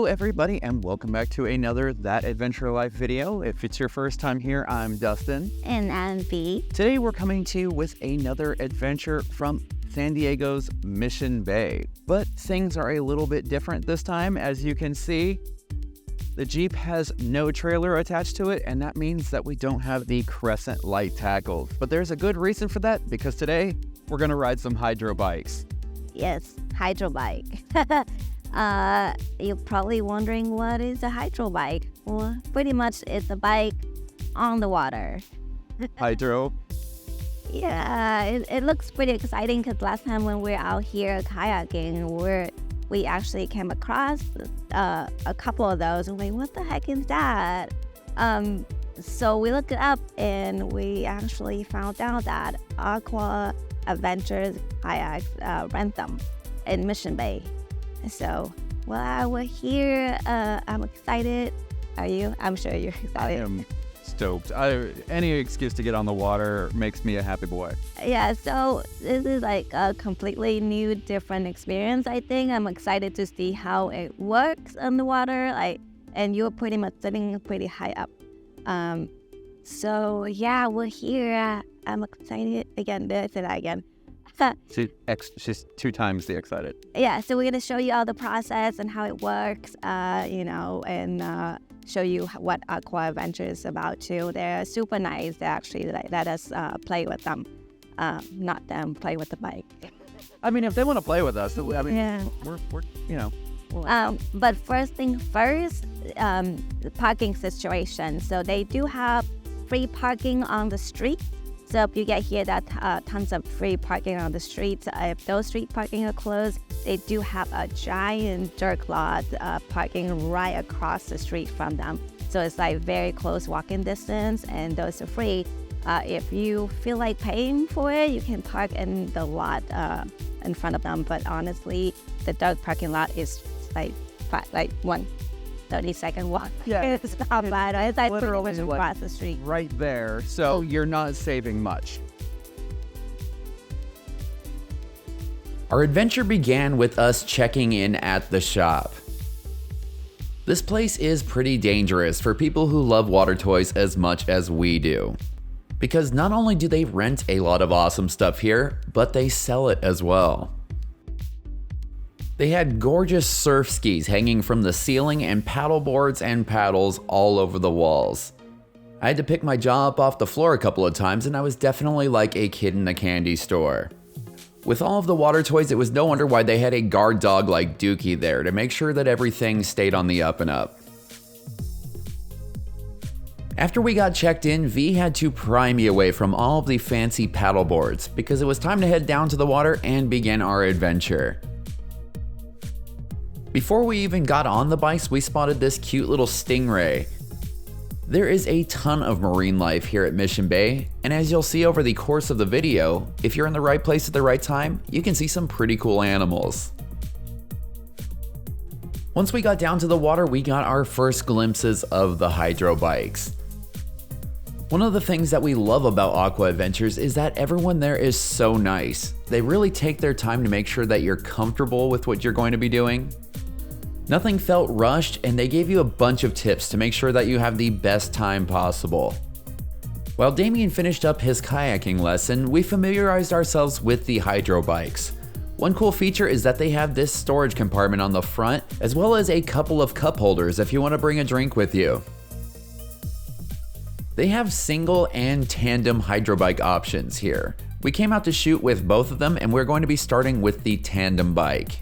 everybody, and welcome back to another That Adventure Life video. If it's your first time here, I'm Dustin. And I'm V. Today we're coming to you with another adventure from San Diego's Mission Bay. But things are a little bit different this time. As you can see, the Jeep has no trailer attached to it, and that means that we don't have the Crescent light tackles. But there's a good reason for that, because today we're going to ride some Hydrobikes. Yes, Hydrobike. You're probably wondering, what is a Hydrobike? Well, pretty much it's a bike on the water. Hydro? Yeah, it looks pretty exciting because last time when we were out here kayaking, we actually came across a couple of those. And we're like, what the heck is that? So we looked it up and we actually found out that Aqua Adventures kayaks rent them in Mission Bay. So, well, we're here. I'm excited. Are you? I'm sure you're excited. I am stoked. Any excuse to get on the water makes me a happy boy. Yeah, so this is like a completely new, different experience, I think. I'm excited to see how it works on the water. And you're pretty much sitting pretty high up. So, yeah, we're here. I'm excited. Again, did I say that again? She's 2 times the excited. Yeah, so we're going to show you all the process and how it works, and show you what Aqua Adventures is about too. They're super nice. They actually let us play with them, not them play with the bike. I mean, if they want to play with us, yeah. we're But first thing first, the parking situation. So they do have free parking on the street. So if you get here, that tons of free parking on the streets. If those street parking are closed, they do have a giant dirt lot parking right across the street from them. So it's like very close walking distance, and those are free. If you feel like paying for it, you can park in the lot in front of them. But honestly, the dirt parking lot is like 30-second walk. Yeah, it's not bad. It's like literally across the street. Right there. So you're not saving much. Our adventure began with us checking in at the shop. This place is pretty dangerous for people who love water toys as much as we do. Because not only do they rent a lot of awesome stuff here, but they sell it as well. They had gorgeous surf skis hanging from the ceiling and paddle boards and paddles all over the walls. I had to pick my jaw up off the floor a couple of times, and I was definitely like a kid in a candy store. With all of the water toys, it was no wonder why they had a guard dog like Dookie there to make sure that everything stayed on the up and up. After we got checked in, V had to pry me away from all of the fancy paddle boards because it was time to head down to the water and begin our adventure. Before we even got on the bikes, we spotted this cute little stingray. There is a ton of marine life here at Mission Bay, and as you'll see over the course of the video, if you're in the right place at the right time, you can see some pretty cool animals. Once we got down to the water, we got our first glimpses of the Hydrobikes. One of the things that we love about Aqua Adventures is that everyone there is so nice. They really take their time to make sure that you're comfortable with what you're going to be doing. Nothing felt rushed, and they gave you a bunch of tips to make sure that you have the best time possible. While Damien finished up his kayaking lesson, we familiarized ourselves with the Hydrobikes. One cool feature is that they have this storage compartment on the front, as well as a couple of cup holders if you want to bring a drink with you. They have single and tandem Hydrobike options here. We came out to shoot with both of them, and we're going to be starting with the tandem bike.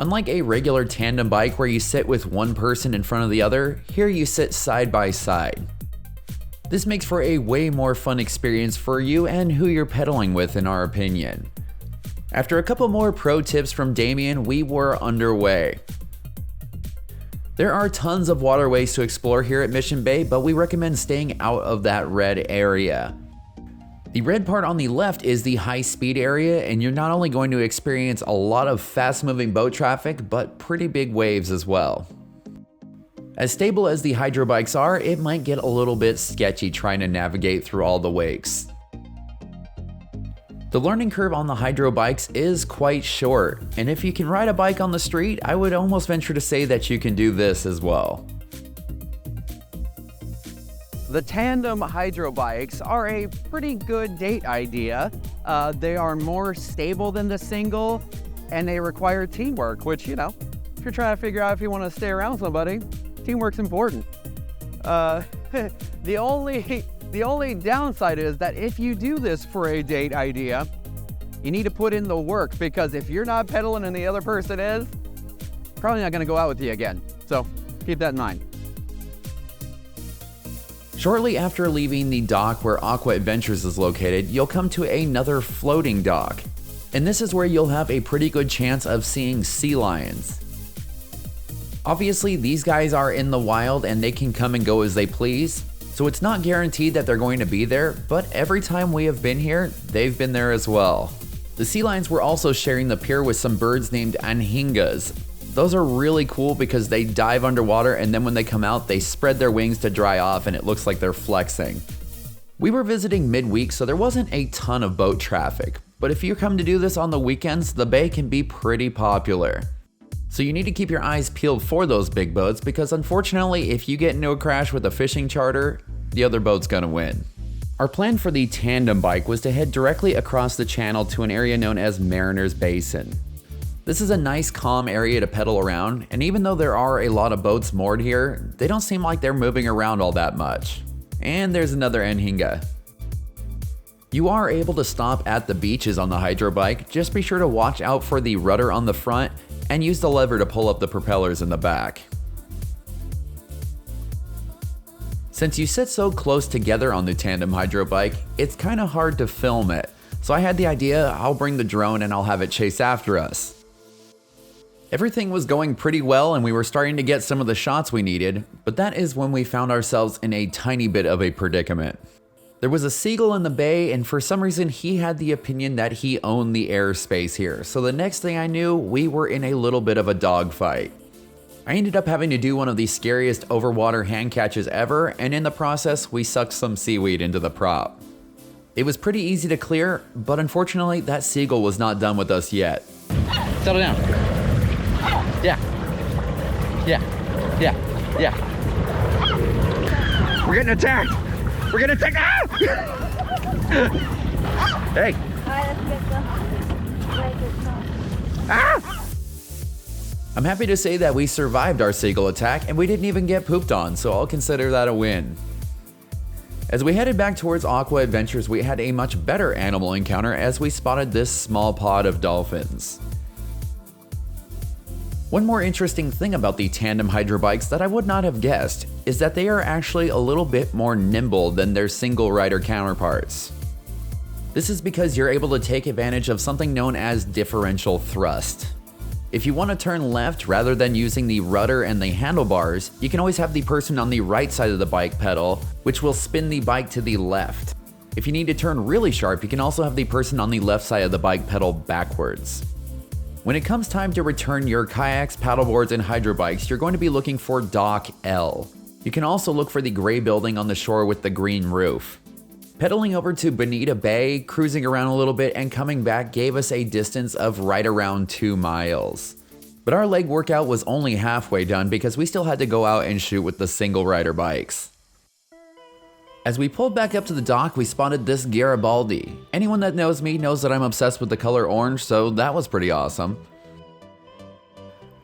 Unlike a regular tandem bike where you sit with one person in front of the other, here you sit side by side. This makes for a way more fun experience for you and who you're pedaling with, in our opinion. After a couple more pro tips from Damien, we were underway. There are tons of waterways to explore here at Mission Bay, but we recommend staying out of that red area. The red part on the left is the high speed area, and you're not only going to experience a lot of fast moving boat traffic, but pretty big waves as well. As stable as the Hydrobikes are, it might get a little bit sketchy trying to navigate through all the wakes. The learning curve on the Hydrobikes is quite short, and if you can ride a bike on the street, I would almost venture to say that you can do this as well. The tandem Hydrobikes are a pretty good date idea. They are more stable than the single, and they require teamwork, which, you know, if you're trying to figure out if you want to stay around somebody, teamwork's important. The only downside is that if you do this for a date idea, you need to put in the work, because if you're not pedaling and the other person is, probably not going to go out with you again. So keep that in mind. Shortly after leaving the dock where Aqua Adventures is located, you'll come to another floating dock. And this is where you'll have a pretty good chance of seeing sea lions. Obviously, these guys are in the wild and they can come and go as they please, so it's not guaranteed that they're going to be there, but every time we have been here, they've been there as well. The sea lions were also sharing the pier with some birds named anhingas. Those are really cool because they dive underwater and then when they come out, they spread their wings to dry off and it looks like they're flexing. We were visiting midweek, so there wasn't a ton of boat traffic, but if you come to do this on the weekends, the bay can be pretty popular. So you need to keep your eyes peeled for those big boats, because unfortunately, if you get into a crash with a fishing charter, the other boat's gonna win. Our plan for the tandem bike was to head directly across the channel to an area known as Mariner's Basin. This is a nice calm area to pedal around, and even though there are a lot of boats moored here, they don't seem like they're moving around all that much. And there's another anhinga. You are able to stop at the beaches on the Hydrobike, just be sure to watch out for the rudder on the front and use the lever to pull up the propellers in the back. Since you sit so close together on the tandem Hydrobike, it's kind of hard to film it. So I had the idea, I'll bring the drone and I'll have it chase after us. Everything was going pretty well and we were starting to get some of the shots we needed, but that is when we found ourselves in a tiny bit of a predicament. There was a seagull in the bay, and for some reason he had the opinion that he owned the airspace here, so the next thing I knew, we were in a little bit of a dogfight. I ended up having to do one of the scariest overwater hand catches ever, and in the process, we sucked some seaweed into the prop. It was pretty easy to clear, but unfortunately, that seagull was not done with us yet. Settle down. Yeah. We're getting attacked. We're getting attacked. Ah! Hey. Ah! I'm happy to say that we survived our seagull attack and we didn't even get pooped on, so I'll consider that a win. As we headed back towards Aqua Adventures, we had a much better animal encounter as we spotted this small pod of dolphins. One more interesting thing about the tandem Hydrobikes that I would not have guessed is that they are actually a little bit more nimble than their single rider counterparts. This is because you're able to take advantage of something known as differential thrust. If you want to turn left rather than using the rudder and the handlebars, you can always have the person on the right side of the bike pedal, which will spin the bike to the left. If you need to turn really sharp, you can also have the person on the left side of the bike pedal backwards. When it comes time to return your kayaks, paddleboards, and hydrobikes, you're going to be looking for Dock L. You can also look for the gray building on the shore with the green roof. Pedaling over to Bonita Bay, cruising around a little bit, and coming back gave us a distance of right around 2 miles. But our leg workout was only halfway done because we still had to go out and shoot with the single rider bikes. As we pulled back up to the dock, we spotted this Garibaldi. Anyone that knows me knows that I'm obsessed with the color orange, so that was pretty awesome.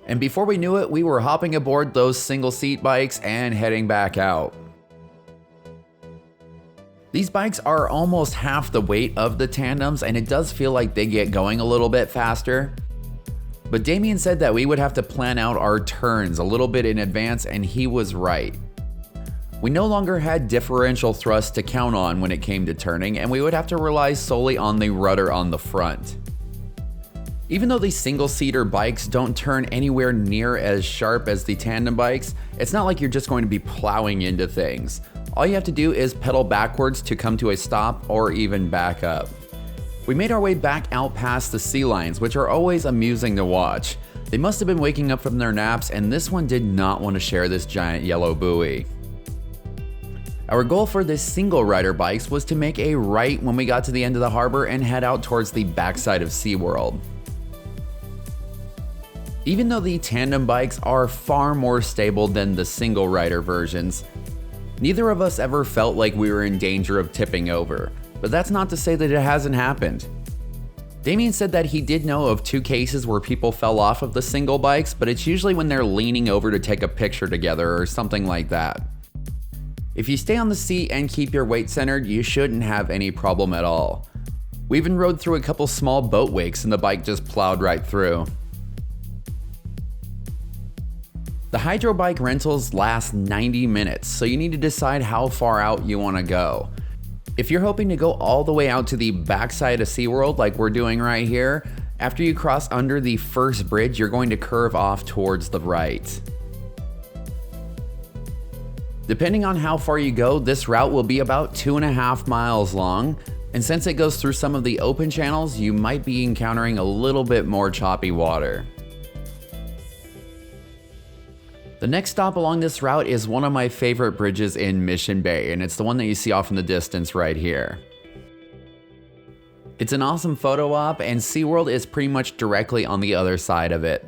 And before we knew it, we were hopping aboard those single seat bikes and heading back out. These bikes are almost half the weight of the tandems, and it does feel like they get going a little bit faster. But Damien said that we would have to plan out our turns a little bit in advance, and he was right. We no longer had differential thrust to count on when it came to turning, and we would have to rely solely on the rudder on the front. Even though these single-seater bikes don't turn anywhere near as sharp as the tandem bikes, it's not like you're just going to be plowing into things. All you have to do is pedal backwards to come to a stop or even back up. We made our way back out past the sea lions, which are always amusing to watch. They must have been waking up from their naps, and this one did not want to share this giant yellow buoy. Our goal for this single rider bikes was to make a right when we got to the end of the harbor and head out towards the backside of SeaWorld. Even though the tandem bikes are far more stable than the single rider versions, neither of us ever felt like we were in danger of tipping over, but that's not to say that it hasn't happened. Damien said that he did know of 2 cases where people fell off of the single bikes, but it's usually when they're leaning over to take a picture together or something like that. If you stay on the seat and keep your weight centered, you shouldn't have any problem at all. We even rode through a couple small boat wakes and the bike just plowed right through. The Hydrobike rentals last 90 minutes, so you need to decide how far out you want to go. If you're hoping to go all the way out to the backside of SeaWorld like we're doing right here, after you cross under the first bridge, you're going to curve off towards the right. Depending on how far you go, this route will be about 2.5 miles long, and since it goes through some of the open channels, you might be encountering a little bit more choppy water. The next stop along this route is one of my favorite bridges in Mission Bay, and it's the one that you see off in the distance right here. It's an awesome photo op, and SeaWorld is pretty much directly on the other side of it.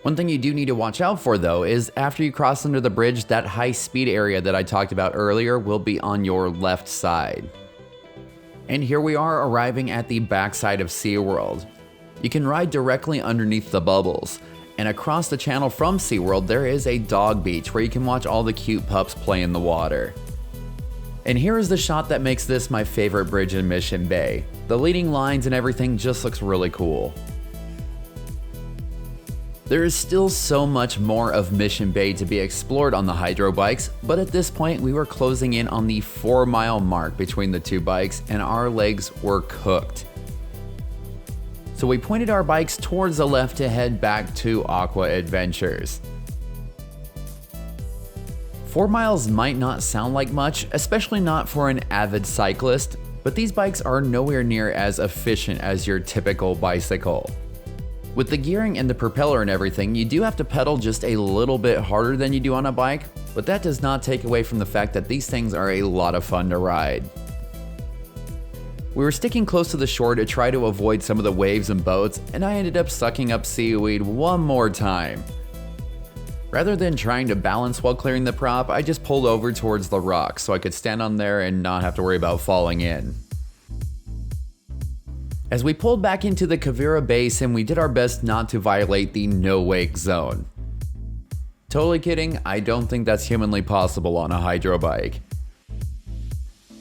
One thing you do need to watch out for though is after you cross under the bridge, that high speed area that I talked about earlier will be on your left side. And here we are arriving at the backside of SeaWorld. You can ride directly underneath the bubbles. And across the channel from SeaWorld, there is a dog beach where you can watch all the cute pups play in the water. And here is the shot that makes this my favorite bridge in Mission Bay. The leading lines and everything just looks really cool. There is still so much more of Mission Bay to be explored on the Hydrobikes, but at this point we were closing in on the 4-mile mark between the 2 bikes and our legs were cooked. So we pointed our bikes towards the left to head back to Aqua Adventures. 4 miles might not sound like much, especially not for an avid cyclist, but these bikes are nowhere near as efficient as your typical bicycle. With the gearing and the propeller and everything, you do have to pedal just a little bit harder than you do on a bike, but that does not take away from the fact that these things are a lot of fun to ride. We were sticking close to the shore to try to avoid some of the waves and boats, and I ended up sucking up seaweed one more time. Rather than trying to balance while clearing the prop, I just pulled over towards the rocks so I could stand on there and not have to worry about falling in. As we pulled back into the 𝐊𝐕𝐿 Basin, we did our best not to violate the no-wake zone. Totally kidding, I don't think that's humanly possible on a hydrobike.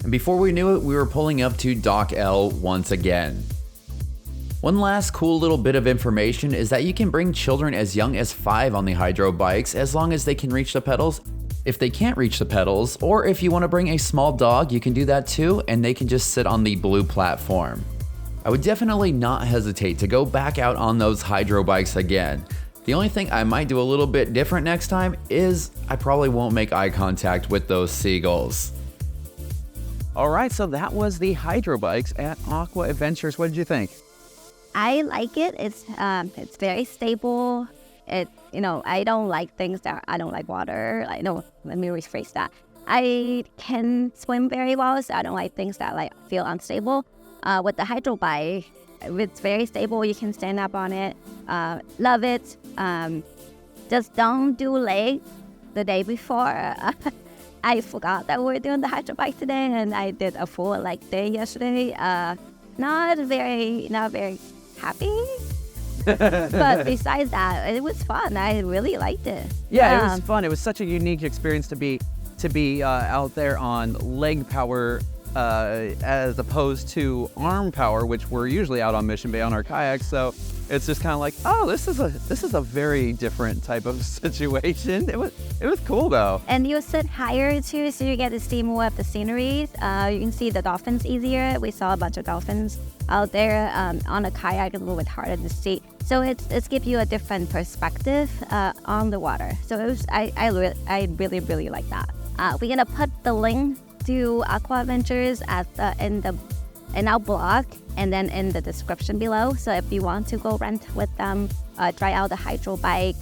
And before we knew it, we were pulling up to Dock L once again. One last cool little bit of information is that you can bring children as young as 5 on the Hydrobikes as long as they can reach the pedals. If they can't reach the pedals, or if you want to bring a small dog, you can do that too, and they can just sit on the blue platform. I would definitely not hesitate to go back out on those Hydrobikes again. The only thing I might do a little bit different next time is I probably won't make eye contact with those seagulls. All right, so that was the Hydrobikes at Aqua Adventures. What did you think? I like it. It's very stable. I don't like things that I don't like water. Let me rephrase that. I can swim very well, so I don't like things that feel unstable. With the Hydrobike, it's very stable. You can stand up on it. Love it. Just don't do leg the day before. I forgot that we were doing the Hydrobike today, and I did a full leg day yesterday. Not very happy. But besides that, it was fun. I really liked it. Yeah, it was fun. It was such a unique experience to be out there on leg power as opposed to arm power, which we're usually out on Mission Bay on our kayaks. So it's just kind of like, oh, this is a very different type of situation. It was cool though. And you sit higher too, so you get to see more of the sceneries. You can see the dolphins easier. We saw a bunch of dolphins out there. On a kayak, it's a little bit harder to see. So it's give you a different perspective on the water. So I really like that. We're gonna put the link to Aqua Adventures in our blog and then in the description below. So if you want to go rent with them, try out the Hydrobike,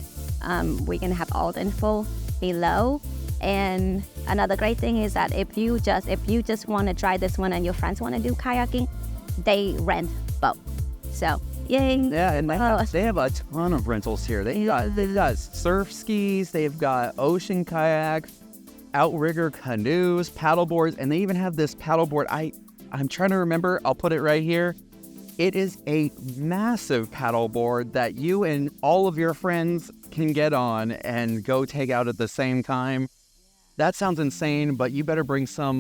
we're gonna have all the info below. And another great thing is that if you just want to try this one and your friends want to do kayaking, they rent boat. So yay! Yeah, and they have a ton of rentals here. They've got surf skis, they've got ocean kayaks, outrigger canoes, paddleboards, and they even have this paddleboard. I'm trying to remember. I'll put it right here. It is a massive paddleboard that you and all of your friends can get on and go take out at the same time. That sounds insane, but you better bring some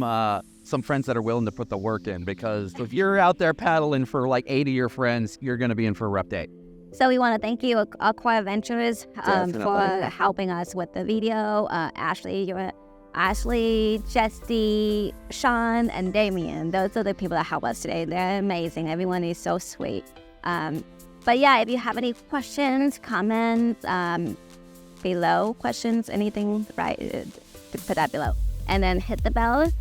friends that are willing to put the work in, because if you're out there paddling for like 80 of your friends, you're going to be in for a rough day. So we want to thank you, Aqua Adventures, for helping us with the video. Ashley, Jesse, Sean, and Damien. Those are the people that help us today. They're amazing. Everyone is so sweet. But yeah, if you have any questions, comments, below questions, anything, right, put that below. And then hit the bell,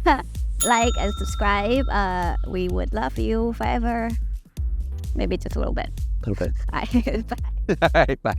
like and subscribe. We would love you forever. Maybe just a little bit. Okay. Bye. All right, bye.